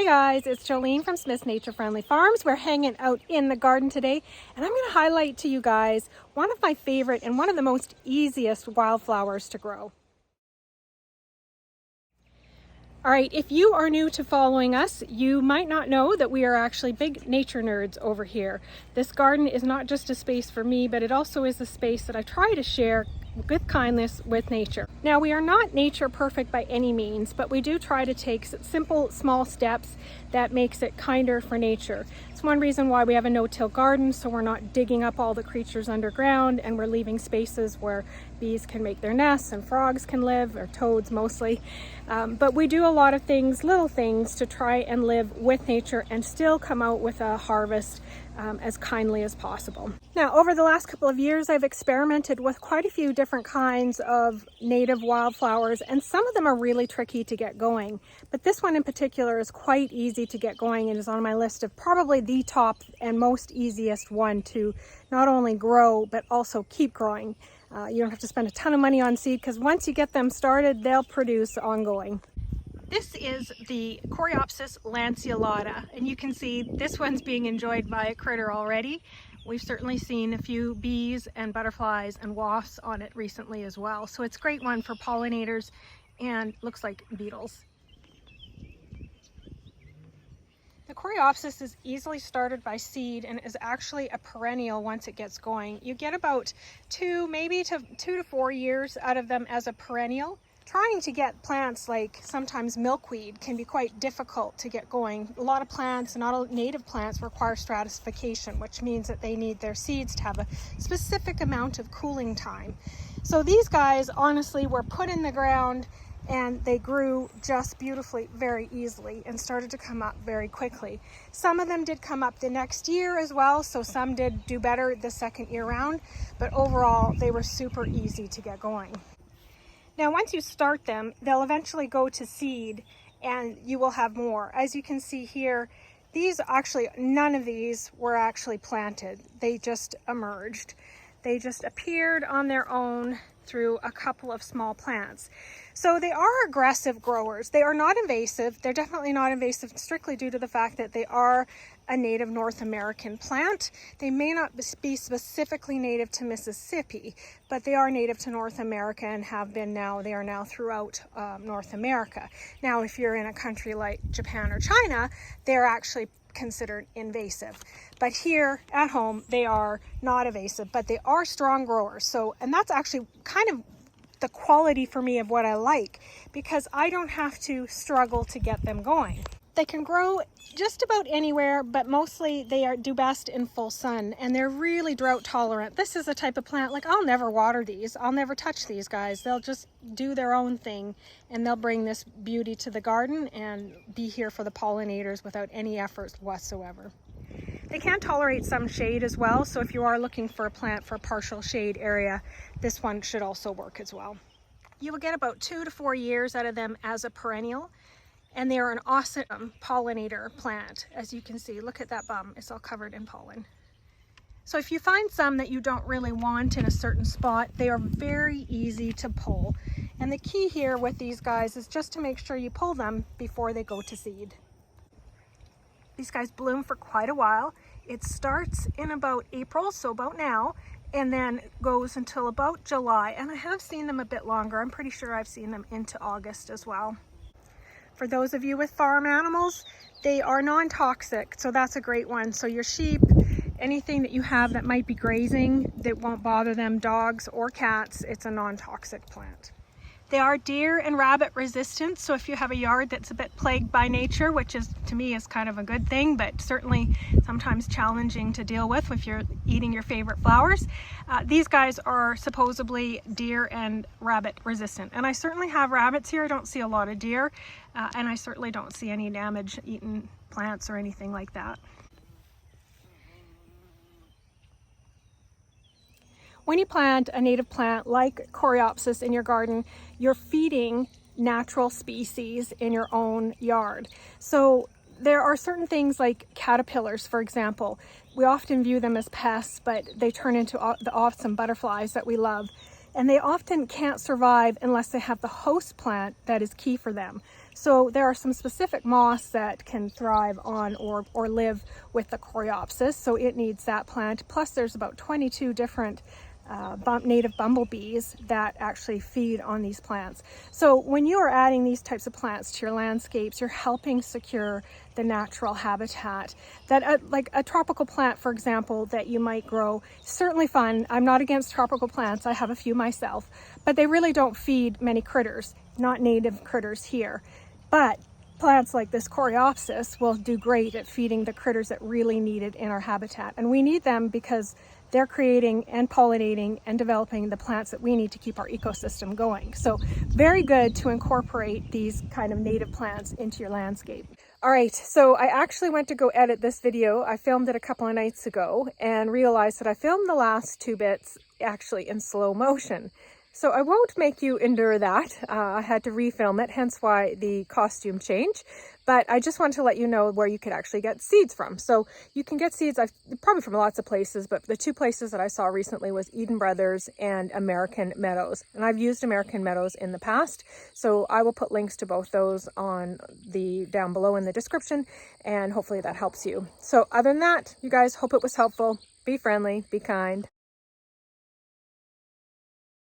Hey guys, it's Jolene from Smith's Nature Friendly Farms. We're hanging out in the garden today, and I'm going to highlight to you guys one of my favorite and one of the most easiest wildflowers to grow. All right, if you are new to following us, you might not know that we are actually big nature nerds over here. This garden is not just a space for me, but it also is a space that I try to share with kindness with nature. Now, we are not nature perfect by any means, but we do try to take simple, small steps that makes it kinder for nature. It's one reason why we have a no-till garden, so we're not digging up all the creatures underground, and we're leaving spaces where bees can make their nests and frogs can live, or toads mostly. But we do a lot of things, little things, to try and live with nature and still come out with a harvest as kindly as possible. Now, over the last couple of years, I've experimented with quite a few different kinds of native wildflowers, and some of them are really tricky to get going. But this one in particular is quite easy to get going and is on my list of probably the top and most easiest one to not only grow, but also keep growing. You don't have to spend a ton of money on seed, because once you get them started, they'll produce ongoing. This is the Coreopsis Lanceolata, and you can see this one's being enjoyed by a critter already. We've certainly seen a few bees and butterflies and wasps on it recently as well. So it's a great one for pollinators and looks like beetles. The Coreopsis is easily started by seed and is actually a perennial once it gets going. You get about maybe 2 to 4 years out of them as a perennial. Trying to get plants like sometimes milkweed can be quite difficult to get going. A lot of plants, not all native plants, require stratification, which means that they need their seeds to have a specific amount of cooling time. So these guys honestly were put in the ground and they grew just beautifully, very easily, and started to come up very quickly. Some of them did come up the next year as well, so some did do better the second year round, but overall they were super easy to get going. Now, once you start them, they'll eventually go to seed and you will have more. As you can see here, none of these were actually planted. They just emerged. They just appeared on their own through a couple of small plants. So they are aggressive growers. They are not invasive. They're definitely not invasive strictly due to the fact that they are a native North American plant. They may not be specifically native to Mississippi, but they are native to North America and they are now throughout North America. Now, if you're in a country like Japan or China, they're actually considered invasive. But here at home, they are not invasive, but they are strong growers. And that's actually kind of the quality for me of what I like, because I don't have to struggle to get them going. They can grow just about anywhere, but mostly they do best in full sun, and they're really drought tolerant. This is a type of plant, like, I'll never water these. I'll never touch these guys. They'll just do their own thing, and they'll bring this beauty to the garden and be here for the pollinators without any effort whatsoever. They can tolerate some shade as well, so if you are looking for a plant for a partial shade area, this one should also work as well. You will get about 2 to 4 years out of them as a perennial, and they are an awesome pollinator plant. As you can see, look at that bum, it's all covered in pollen. So if you find some that you don't really want in a certain spot, they are very easy to pull. And the key here with these guys is just to make sure you pull them before they go to seed. These guys bloom for quite a while. It starts in about April, so about now, and then goes until about July. And I have seen them a bit longer. I'm pretty sure I've seen them into August as well. For those of you with farm animals, they are non-toxic, so that's a great one. So your sheep, anything that you have that might be grazing that won't bother them, dogs or cats, it's a non-toxic plant. They are deer and rabbit resistant, so if you have a yard that's a bit plagued by nature, which is, to me, is kind of a good thing, but certainly sometimes challenging to deal with if you're eating your favorite flowers, these guys are supposedly deer and rabbit resistant. And I certainly have rabbits here. I don't see a lot of deer, and I certainly don't see any damage eating plants or anything like that. When you plant a native plant like Coreopsis in your garden, you're feeding natural species in your own yard. So there are certain things like caterpillars, for example. We often view them as pests, but they turn into the awesome butterflies that we love. And they often can't survive unless they have the host plant that is key for them. So there are some specific moss that can thrive on or live with the Coreopsis, so it needs that plant. Plus there's about 22 different native bumblebees that actually feed on these plants. So when you are adding these types of plants to your landscapes, you're helping secure the natural habitat. That like a tropical plant, for example, that you might grow, certainly fun. I'm not against tropical plants. I have a few myself, but they really don't feed many critters, not native critters here. But plants like this Coreopsis will do great at feeding the critters that really need it in our habitat. And we need them because they're creating and pollinating and developing the plants that we need to keep our ecosystem going. So very good to incorporate these kind of native plants into your landscape. All right, so I actually went to go edit this video. I filmed it a couple of nights ago and realized that I filmed the last 2 bits actually in slow motion. So I won't make you endure that. I had to refilm it, hence why the costume change. But I just wanted to let you know where you could actually get seeds from. So you can get seeds probably from lots of places, but the 2 places that I saw recently was Eden Brothers and American Meadows. And I've used American Meadows in the past, so I will put links to both those on down below in the description, and hopefully that helps you. So other than that, you guys, hope it was helpful. Be friendly, be kind.